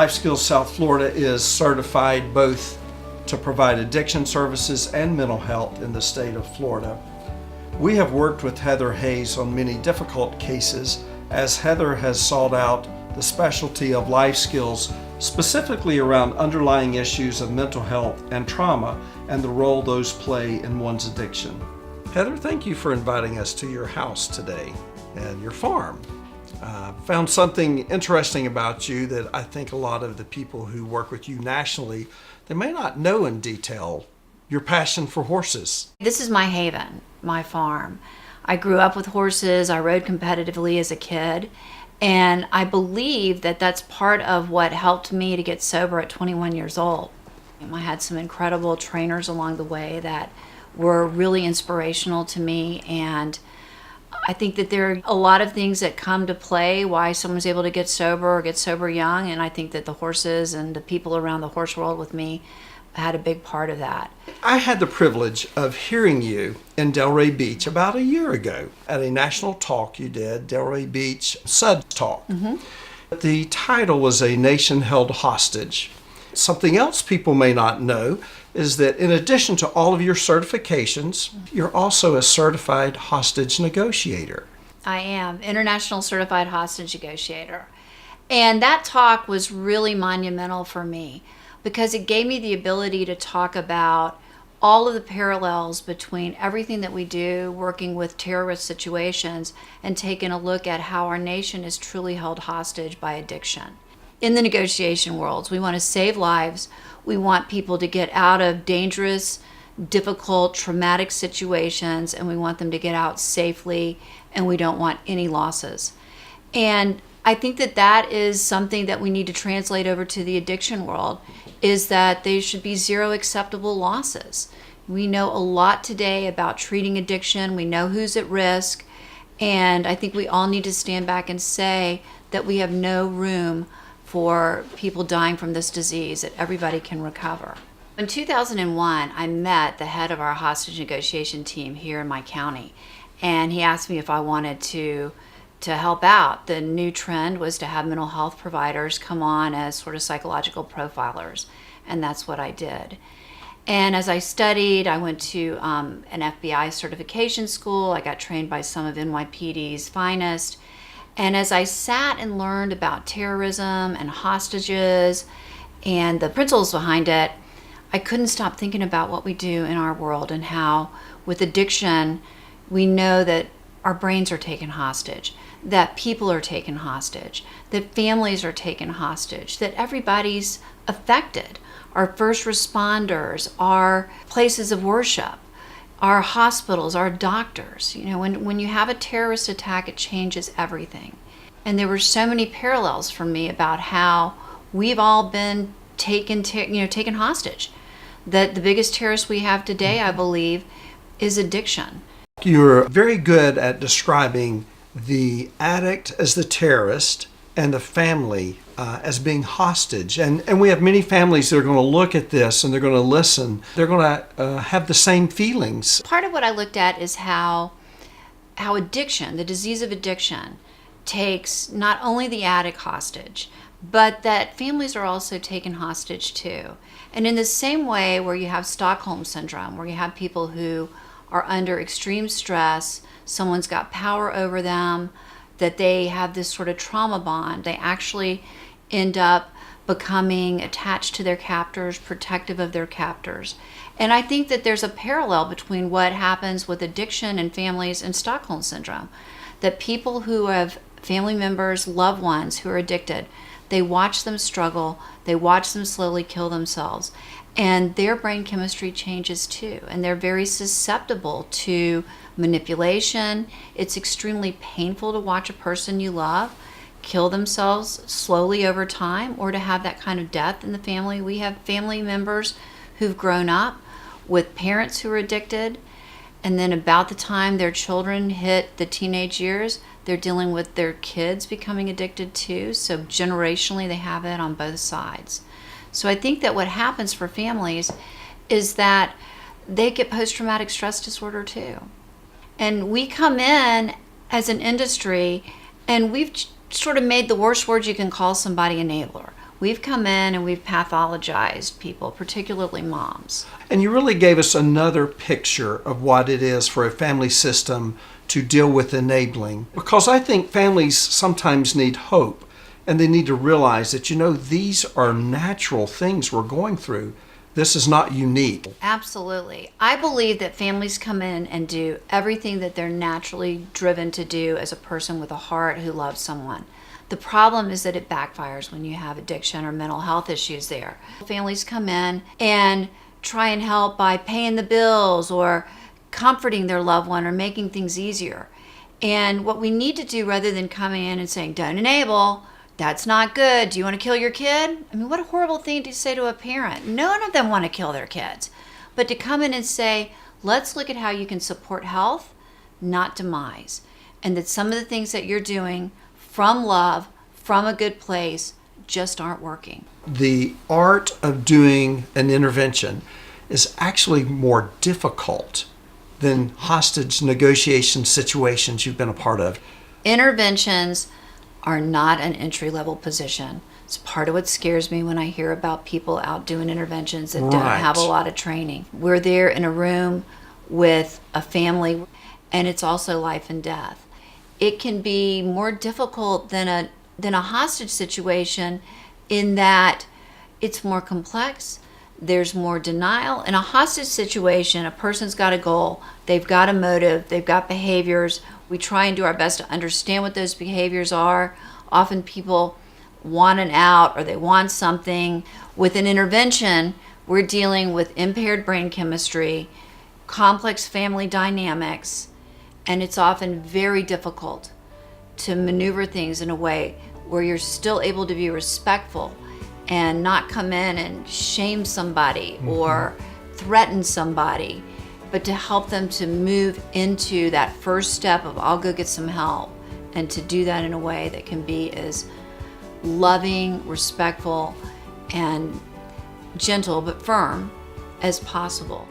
Lifeskills South Florida is certified both to provide addiction services and mental health in the state of Florida. We have worked with Heather Hayes on many difficult cases, as Heather has sought out the specialty of life skills specifically around underlying issues of mental health and trauma and the role those play in one's addiction. Heather, thank you for inviting us to your house today and your farm. Found something interesting about you that I think a lot of the people who work with you nationally, they may not know in detail, your passion for horses. This is my haven, my farm. I grew up with horses. I rode competitively as a kid. And I believe that that's part of what helped me to get sober at 21 years old. I had some incredible trainers along the way that were really inspirational to me. And I think that there are a lot of things that come to play why someone's able to get sober or get sober young. And I think that the horses and the people around the horse world with me had a big part of that. I had the privilege of hearing you in Delray Beach about a year ago at a national talk you did, Delray Beach Sud Talk. The title was A Nation Held Hostage. Something else people may not know is that in addition to all of your certifications, you're also a certified hostage negotiator. I am, International Certified Hostage Negotiator. And that talk was really monumental for me because it gave me the ability to talk about all of the parallels between everything that we do working with terrorist situations and taking a look at how our nation is truly held hostage by addiction. In the negotiation worlds, we want to save lives. We want people to get out of dangerous, difficult, traumatic situations, and we want them to get out safely, and we don't want any losses. And I think that that is something that we need to translate over to the addiction world, is that there should be zero acceptable losses. We know a lot today about treating addiction. We know who's at risk. And I think we all need to stand back and say that we have no room for people dying from this disease, that everybody can recover. In 2001, I met the head of our hostage negotiation team here in my county, and he asked me if I wanted to help out. The new trend was to have mental health providers come on as sort of psychological profilers, and that's what I did. And as I studied, I went to an FBI certification school. I got trained by some of NYPD's finest. And as I sat and learned about terrorism and hostages and the principles behind it, I couldn't stop thinking about what we do in our world and how with addiction, we know that our brains are taken hostage, that people are taken hostage, that families are taken hostage, that everybody's affected. Our first responders, our places of worship, our hospitals, our doctors. You know, when you have a terrorist attack, it changes everything. And there were so many parallels for me about how we've all been taken hostage. That the biggest terrorist we have today, I believe, is addiction. You're very good at describing the addict as the terrorist and the family as being hostage. And we have many families that are going to look at this and they're going to listen. They're going to have the same feelings. Part of what I looked at is how addiction, the disease of addiction, takes not only the addict hostage, but that families are also taken hostage too. And in the same way where you have Stockholm syndrome, where you have people who are under extreme stress, someone's got power over them, that they have this sort of trauma bond, they actually end up becoming attached to their captors, protective of their captors. And I think that there's a parallel between what happens with addiction and families and Stockholm syndrome. That people who have family members, loved ones who are addicted, they watch them struggle, they watch them slowly kill themselves, and their brain chemistry changes too, and they're very susceptible to manipulation. It's extremely painful to watch a person you love kill themselves slowly over time, or to have that kind of death in the family. We have family members who've grown up with parents who are addicted, and then about the time their children hit the teenage years, they're dealing with their kids becoming addicted too. So generationally, they have it on both sides. So I think that what happens for families is that they get post-traumatic stress disorder too. And we come in as an industry and we've sort of made the worst word you can call somebody enabler. We've come in and we've pathologized people, particularly moms. And you really gave us another picture of what it is for a family system to deal with enabling, because I think families sometimes need hope, and they need to realize that, these are natural things we're going through. This is not unique. Absolutely. I believe that families come in and do everything that they're naturally driven to do as a person with a heart who loves someone. The problem is that it backfires when you have addiction or mental health issues there. Families come in and try and help by paying the bills or comforting their loved one or making things easier. And what we need to do, rather than coming in and saying, don't enable, that's not good, do you want to kill your kid? I mean, what a horrible thing to say to a parent. None of them want to kill their kids. But to come in and say, let's look at how you can support health, not demise. And that some of the things that you're doing from love, from a good place, just aren't working. The art of doing an intervention is actually more difficult than hostage negotiation situations you've been a part of. Interventions are not an entry-level position. It's part of what scares me when I hear about people out doing interventions that don't have a lot of training. We're there in a room with a family, and it's also life and death. It can be more difficult than a hostage situation in that it's more complex. There's more denial. In a hostage situation, a person's got a goal, they've got a motive, they've got behaviors. We try and do our best to understand what those behaviors are. Often people want an out or they want something. With an intervention, we're dealing with impaired brain chemistry, complex family dynamics, and it's often very difficult to maneuver things in a way where you're still able to be respectful and not come in and shame somebody or threaten somebody, but to help them to move into that first step of, I'll go get some help, and to do that in a way that can be as loving, respectful, and gentle but firm as possible.